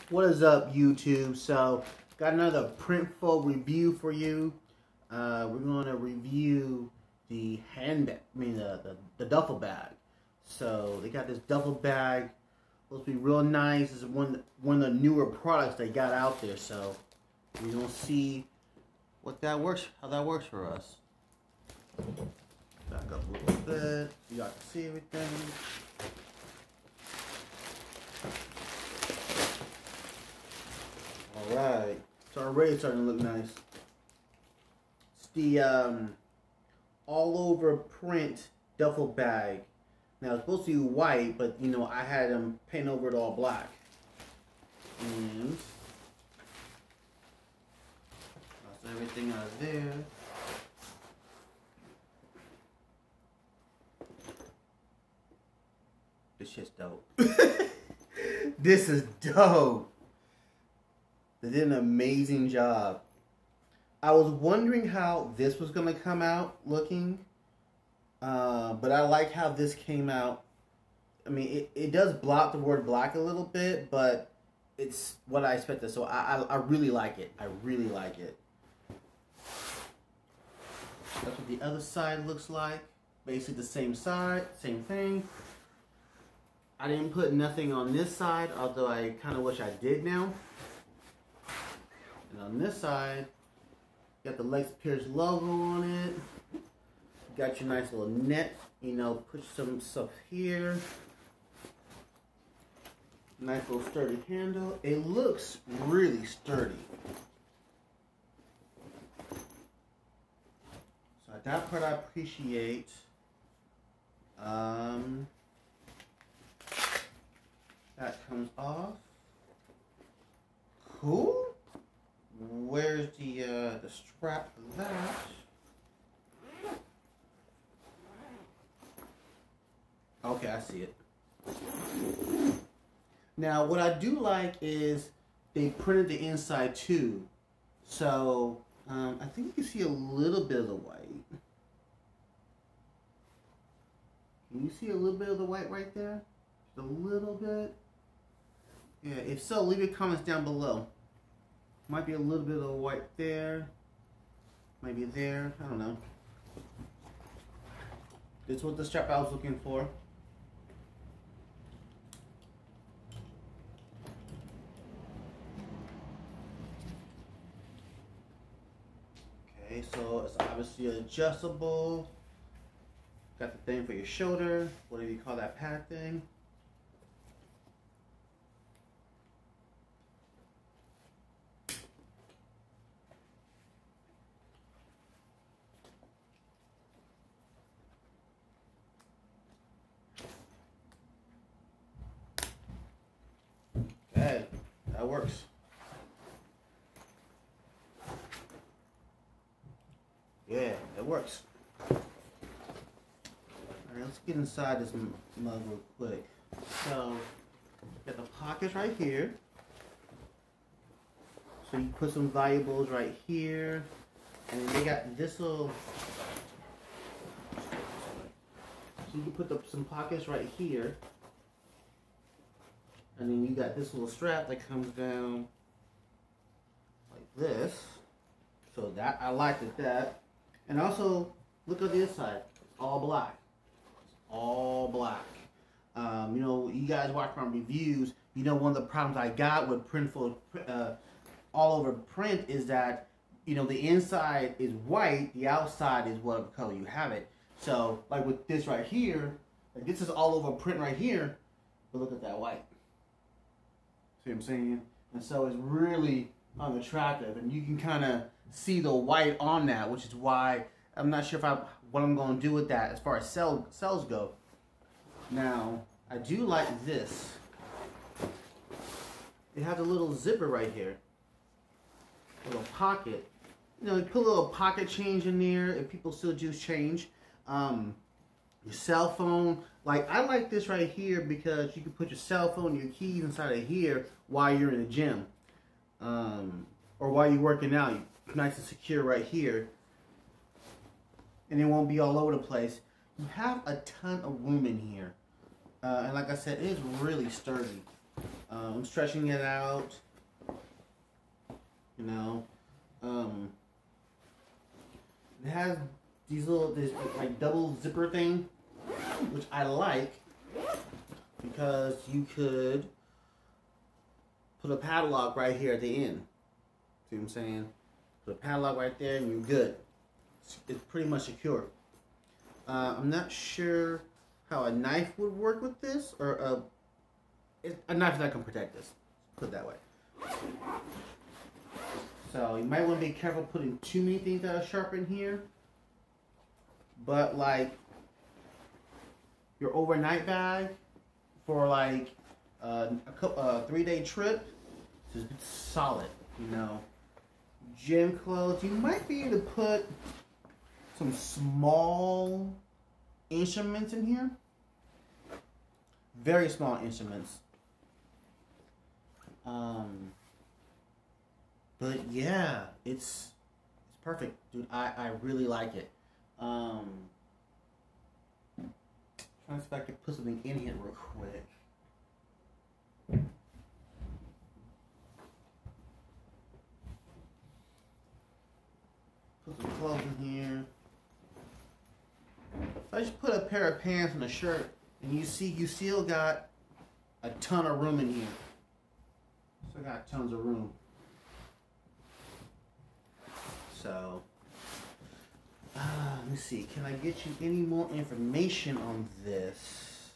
What is up, YouTube? So, got another Printful review for you. We're going to review the handbag, the duffel bag. So, they got this duffel bag. Supposed to be real nice. This is one of the newer products they got out there. So, we're going to see how that works for us. Back up a little bit. You got to see everything. Alright, so already starting to look nice. It's the All-Over Print Duffel Bag. Now it's supposed to be white, but you know, I had them paint over it all black. And that's everything out of there. This shit's dope. This is dope. They did an amazing job. I was wondering how this was going to come out looking. But I like how this came out. I mean, it does block the word black a little bit, but it's what I expected. So I really like it. I really like it. That's what the other side looks like. Basically the same side, same thing. I didn't put nothing on this side, although I kind of wish I did now. And on this side, got the Lex Pierce logo on it. Got your nice little net, you know, put some stuff here. Nice little sturdy handle. It looks really sturdy. So that part I appreciate. That comes off. Cool. Where's the strap for that? Okay, I see it. Now, what I do like is they printed the inside too. So, I think you can see a little bit of the white. Can you see a little bit of the white right there? Just a little bit. Yeah, if so, leave your comments down below. Might be a little bit of white there. Maybe there. I don't know. This is what the strap I was looking for. Okay, so it's obviously adjustable. Got the thing for your shoulder. Whatever you call that pad thing. Okay, that works. Yeah, it works. Alright, let's get inside this mug real quick. So, got the pockets right here. So you put some valuables right here. And then they got this little... So you can put some pockets right here. And then you got this little strap that comes down like this. So that, I liked that. And also, look at this side. It's all black. It's all black. You know, you guys watch my reviews. You know, one of the problems I got with Printful, all-over print is that, you know, the inside is white. The outside is whatever color you have it. So, like with this right here, like this is all-over print right here. But look at that white. See what I'm saying? And so it's really unattractive, and you can kind of see the white on that, which is why I'm not sure what I'm going to do with that as far as cells go. Now, I do like this. It has a little zipper right here, a little pocket. You know, you put a little pocket change in there if people still do change. Your cell phone. Like, I like this right here because you can put your cell phone, your keys inside of here while you're in the gym. Or while you're working out. Nice and secure right here. And it won't be all over the place. You have a ton of room in here. And like I said, it is really sturdy. I'm stretching it out. You know, it has this like double zipper thing, which I like because you could put a padlock right here at the end. See what I'm saying? Put a padlock right there and you're good. It's pretty much secure. I'm not sure how a knife would work with this, or a knife that can protect this. Put it that way. So you might want to be careful putting too many things that are sharp in here. But like your overnight bag for like a 3-day trip, it's solid. You know, gym clothes. You might be able to put some small instruments in here. Very small instruments. But yeah, it's perfect, dude. I really like it. Trying to see if I can put something in here real quick. Put some clothes in here. I just put a pair of pants and a shirt, and you still got a ton of room in here. Still got tons of room. So, let me see. Can I get you any more information on this?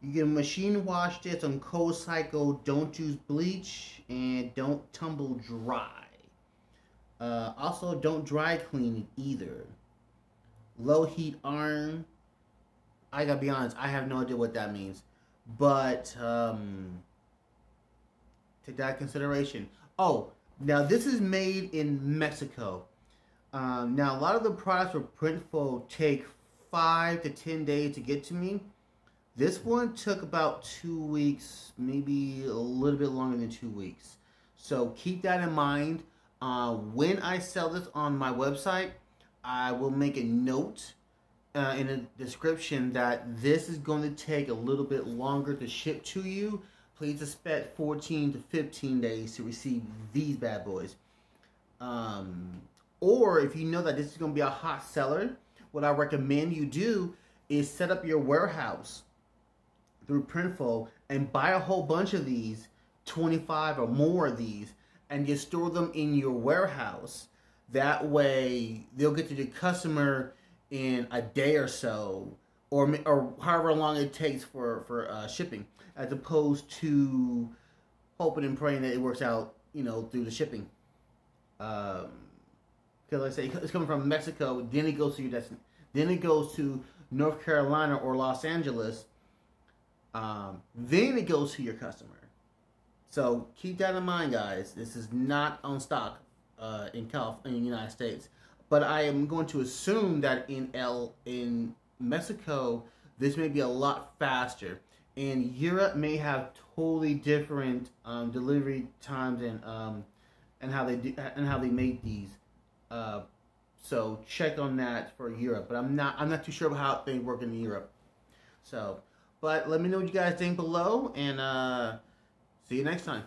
You can machine wash this on cold cycle. Don't use bleach and don't tumble dry. Also, don't dry clean it either. Low heat iron. I gotta be honest, I have no idea what that means. But take that into consideration. Oh, now this is made in Mexico. Now a lot of the products for Printful take 5 to 10 days to get to me. This one took about 2 weeks, maybe a little bit longer than 2 weeks. So keep that in mind. When I sell this on my website, I will make a note in the description that this is going to take a little bit longer to ship to you. Please expect 14 to 15 days to receive these bad boys. Or if you know that this is going to be a hot seller, what I recommend you do is set up your warehouse through Printful and buy a whole bunch of these, 25 or more of these, and just store them in your warehouse. That way they'll get to the customer in a day or so, or however long it takes for shipping, as opposed to hoping and praying that it works out, you know, through the shipping. Because like I say, it's coming from Mexico, then it goes to your destination, then it goes to North Carolina or Los Angeles, then it goes to your customer. So keep that in mind, guys. This is not on stock in the United States, but I am going to assume that in Mexico this may be a lot faster, and Europe may have totally different delivery times and how they make these. So check on that for Europe, but I'm not too sure about how things work in Europe. So, but let me know what you guys think below, and see you next time.